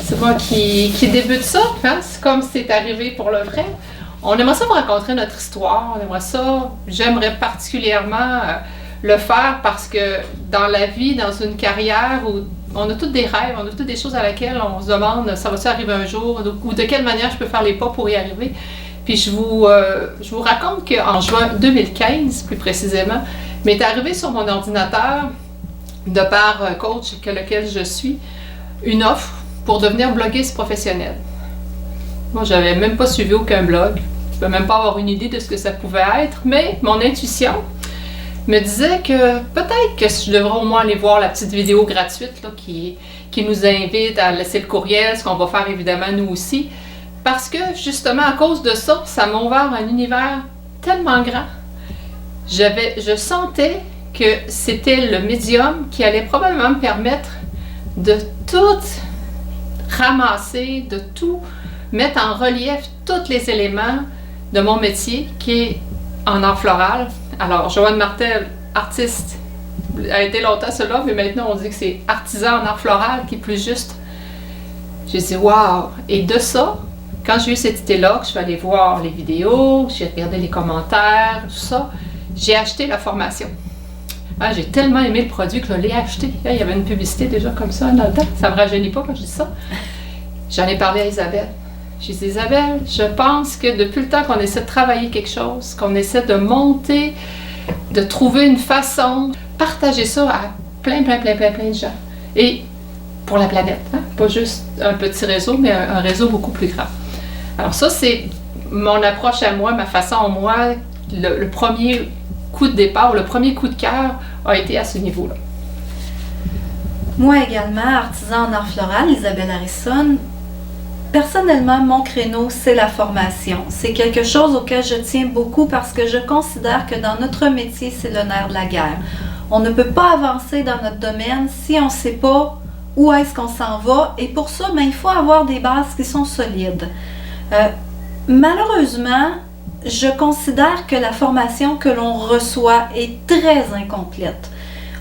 C'est moi qui débute ça, hein? C'est comme c'est arrivé pour le vrai. On aimerait ça vous raconter notre histoire, on aimerait ça, j'aimerais particulièrement le faire parce que dans la vie, dans une carrière où on a tous des rêves, on a toutes des choses à laquelle on se demande ça va-tu arriver un jour ou de quelle manière je peux faire les pas pour y arriver. Puis je vous raconte qu'en juin 2015, plus précisément, m'est arrivé sur mon ordinateur, de par coach lequel je suis, une offre pour devenir blogueuse professionnelle. Moi, j'avais même pas suivi aucun blog. Je ne peux même pas avoir une idée de ce que ça pouvait être, mais mon intuition me disait que peut-être que je devrais au moins aller voir la petite vidéo gratuite là, qui nous invite à laisser le courriel, ce qu'on va faire évidemment nous aussi, parce que justement à cause de ça, ça m'a ouvert un univers tellement grand. Je sentais que c'était le médium qui allait probablement me permettre de tout ramasser, de tout mettre en relief tous les éléments de mon métier qui est en art floral. Alors, Joanne Martel, artiste, a été longtemps cela, mais maintenant on dit que c'est artisan en art floral qui est plus juste. J'ai dit, waouh! Et de ça, quand j'ai eu cette idée-là, que je suis allée voir les vidéos, j'ai regardé les commentaires, tout ça, j'ai acheté la formation. Ah, j'ai tellement aimé le produit que je l'ai acheté. Il y avait une publicité déjà comme ça dans le temps. Ça ne me rajeunit pas quand je dis ça. J'en ai parlé à Isabelle. J'ai dit, Isabelle, je pense que depuis le temps qu'on essaie de travailler quelque chose, qu'on essaie de monter, de trouver une façon, partager ça à plein de gens. Et pour la planète, hein? Pas juste un petit réseau, mais un réseau beaucoup plus grand. Alors ça, c'est mon approche à moi, ma façon à moi, le premier coup de départ, le premier coup de cœur a été à ce niveau-là. Moi également, artisan en art floral, Isabelle Harrison. Personnellement, mon créneau, c'est la formation. C'est quelque chose auquel je tiens beaucoup parce que je considère que dans notre métier, c'est le nerf de la guerre. On ne peut pas avancer dans notre domaine si on ne sait pas où est-ce qu'on s'en va. Et pour ça, il faut avoir des bases qui sont solides. Malheureusement, je considère que la formation que l'on reçoit est très incomplète.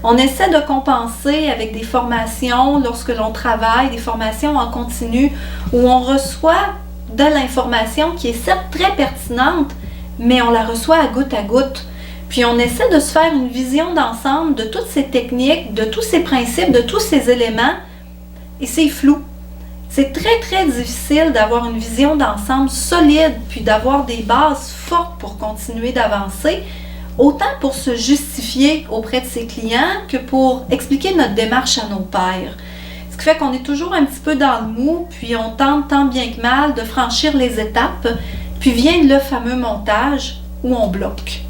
On essaie de compenser avec des formations lorsque l'on travaille, des formations en continu où on reçoit de l'information qui est certes très pertinente, mais on la reçoit à goutte. Puis on essaie de se faire une vision d'ensemble de toutes ces techniques, de tous ces principes, de tous ces éléments, et c'est flou. C'est très difficile d'avoir une vision d'ensemble solide, puis d'avoir des bases fortes pour continuer d'avancer, autant pour se justifier auprès de ses clients que pour expliquer notre démarche à nos pairs. Ce qui fait qu'on est toujours un petit peu dans le mou, puis on tente tant bien que mal de franchir les étapes, puis vient le fameux montage où on bloque,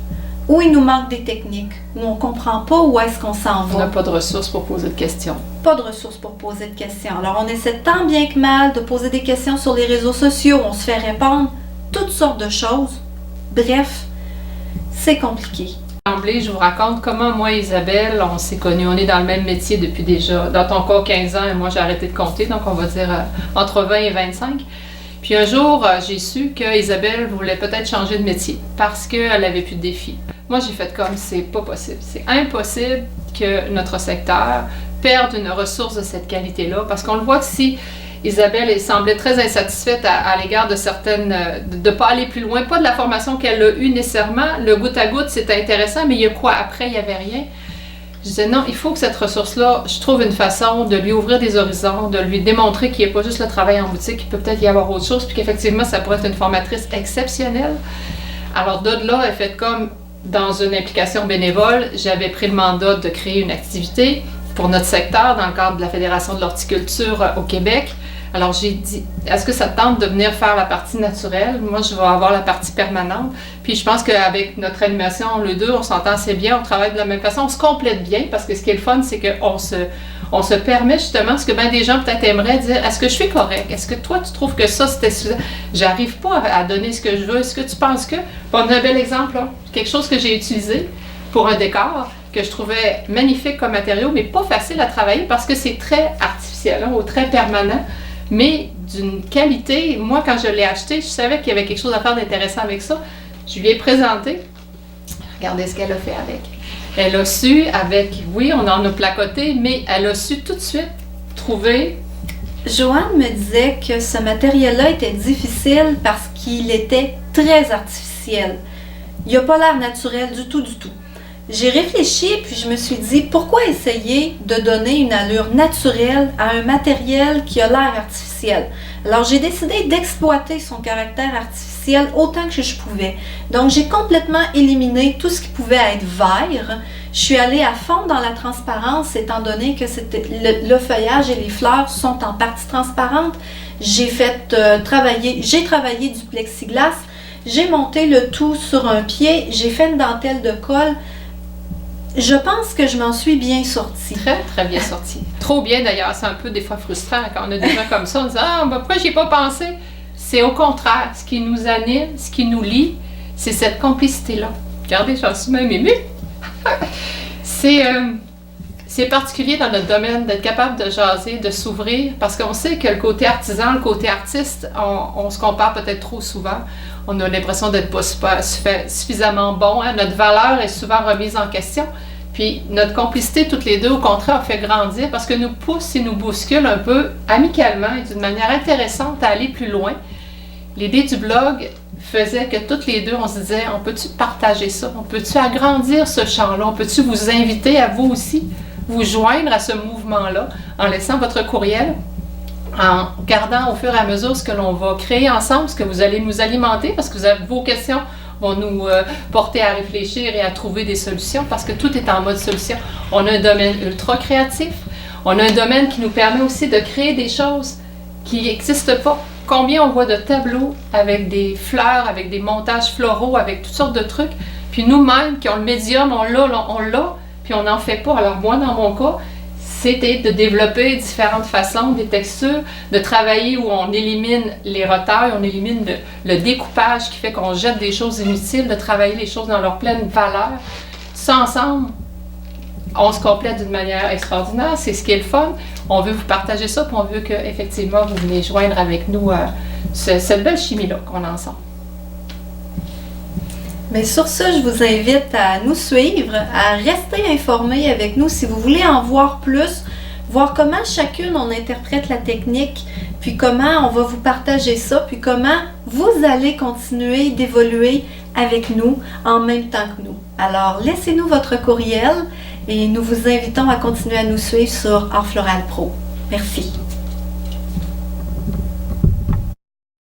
où il nous manque des techniques, où on ne comprend pas où est-ce qu'on s'en va. On n'a pas de ressources pour poser de questions. Pas de ressources pour poser de questions. Alors on essaie tant bien que mal de poser des questions sur les réseaux sociaux, on se fait répondre toutes sortes de choses. Bref, c'est compliqué. D'emblée, je vous raconte comment moi et Isabelle, on s'est connus. On est dans le même métier depuis déjà, dans ton cas, 15 ans, et moi j'ai arrêté de compter, donc on va dire entre 20 et 25. Puis un jour, j'ai su qu'Isabelle voulait peut-être changer de métier parce qu'elle n'avait plus de défis. Moi, j'ai fait comme, c'est pas possible. C'est impossible que notre secteur perde une ressource de cette qualité-là, parce qu'on le voit que si Isabelle semblait très insatisfaite à l'égard de certaines, de ne pas aller plus loin, pas de la formation qu'elle a eue nécessairement, le goutte à goutte c'était intéressant, mais il y a quoi après, il n'y avait rien. Je disais non, il faut que cette ressource-là, je trouve une façon de lui ouvrir des horizons, de lui démontrer qu'il n'y a pas juste le travail en boutique, qu'il peut peut-être y avoir autre chose, puis qu'effectivement ça pourrait être une formatrice exceptionnelle. Alors de là, elle fait comme dans une implication bénévole, j'avais pris le mandat de créer une activité pour notre secteur dans le cadre de la Fédération de l'horticulture au Québec. Alors j'ai dit, est-ce que ça te tente de venir faire la partie naturelle? Moi, je vais avoir la partie permanente. Puis je pense qu'avec notre animation, les deux, on s'entend assez bien, on travaille de la même façon, on se complète bien, parce que ce qui est le fun, c'est qu'on se permet justement, ce que bien des gens peut-être aimeraient dire, est-ce que je suis correct? Est-ce que toi, tu trouves que ça, c'était suffisant? J'arrive pas à donner ce que je veux. Est-ce que tu penses que... On a un bel exemple, là. Quelque chose que j'ai utilisé pour un décor, que je trouvais magnifique comme matériau, mais pas facile à travailler parce que c'est très artificiel, hein, ou très permanent, mais d'une qualité. Moi, quand je l'ai acheté, je savais qu'il y avait quelque chose à faire d'intéressant avec ça. Je lui ai présenté. Regardez ce qu'elle a fait avec. Elle a su avec, oui, on en a placoté, mais elle a su tout de suite trouvé? Joanne me disait que ce matériel-là était difficile parce qu'il était très artificiel. Il n'a pas l'air naturel du tout, du tout. J'ai réfléchi puis je me suis dit, pourquoi essayer de donner une allure naturelle à un matériel qui a l'air artificiel? Alors j'ai décidé d'exploiter son caractère artificiel autant que je pouvais. Donc j'ai complètement éliminé tout ce qui pouvait être vert. Je suis allée à fond dans la transparence étant donné que le feuillage et les fleurs sont en partie transparentes. J'ai travaillé du plexiglas, j'ai monté le tout sur un pied, j'ai fait une dentelle de colle. Je pense que je m'en suis bien sortie. Très, très bien sortie. Trop bien d'ailleurs. C'est un peu des fois frustrant quand on a des gens comme ça. On dit « Ah, pourquoi j'y ai pas pensé? » C'est au contraire. Ce qui nous anime, ce qui nous lie, c'est cette complicité-là. Regardez, j'en suis même émue. C'est particulier dans notre domaine d'être capable de jaser, de s'ouvrir, parce qu'on sait que le côté artisan, le côté artiste, on se compare peut-être trop souvent. On a l'impression d'être pas suffisamment bon. Hein? Notre valeur est souvent remise en question. Puis notre complicité, toutes les deux, au contraire, a fait grandir parce que nous pousse et nous bouscule un peu amicalement et d'une manière intéressante à aller plus loin. L'idée du blog faisait que toutes les deux, on se disait, on peut-tu partager ça? On peut-tu agrandir ce champ-là? On peut-tu vous inviter à vous aussi vous joindre à ce mouvement-là en laissant votre courriel, en gardant au fur et à mesure ce que l'on va créer ensemble, ce que vous allez nous alimenter, parce que vos questions vont nous porter à réfléchir et à trouver des solutions, parce que tout est en mode solution. On a un domaine ultra créatif, on a un domaine qui nous permet aussi de créer des choses qui n'existent pas. Combien on voit de tableaux avec des fleurs, avec des montages floraux, avec toutes sortes de trucs, puis nous-mêmes qui ont le médium, on l'a, puis on n'en fait pas. Alors moi, dans mon cas, c'était de développer différentes façons, des textures, de travailler où on élimine les retails, on élimine le découpage qui fait qu'on jette des choses inutiles, de travailler les choses dans leur pleine valeur. Ça ensemble, on se complète d'une manière extraordinaire, c'est ce qui est le fun. On veut vous partager ça, puis on veut qu'effectivement vous venez joindre avec nous cette belle chimie-là qu'on a ensemble. Mais sur ce, je vous invite à nous suivre, à rester informés avec nous si vous voulez en voir plus, voir comment chacune on interprète la technique, puis comment on va vous partager ça, puis comment vous allez continuer d'évoluer avec nous en même temps que nous. Alors, laissez-nous votre courriel et nous vous invitons à continuer à nous suivre sur Art Floral Pro. Merci.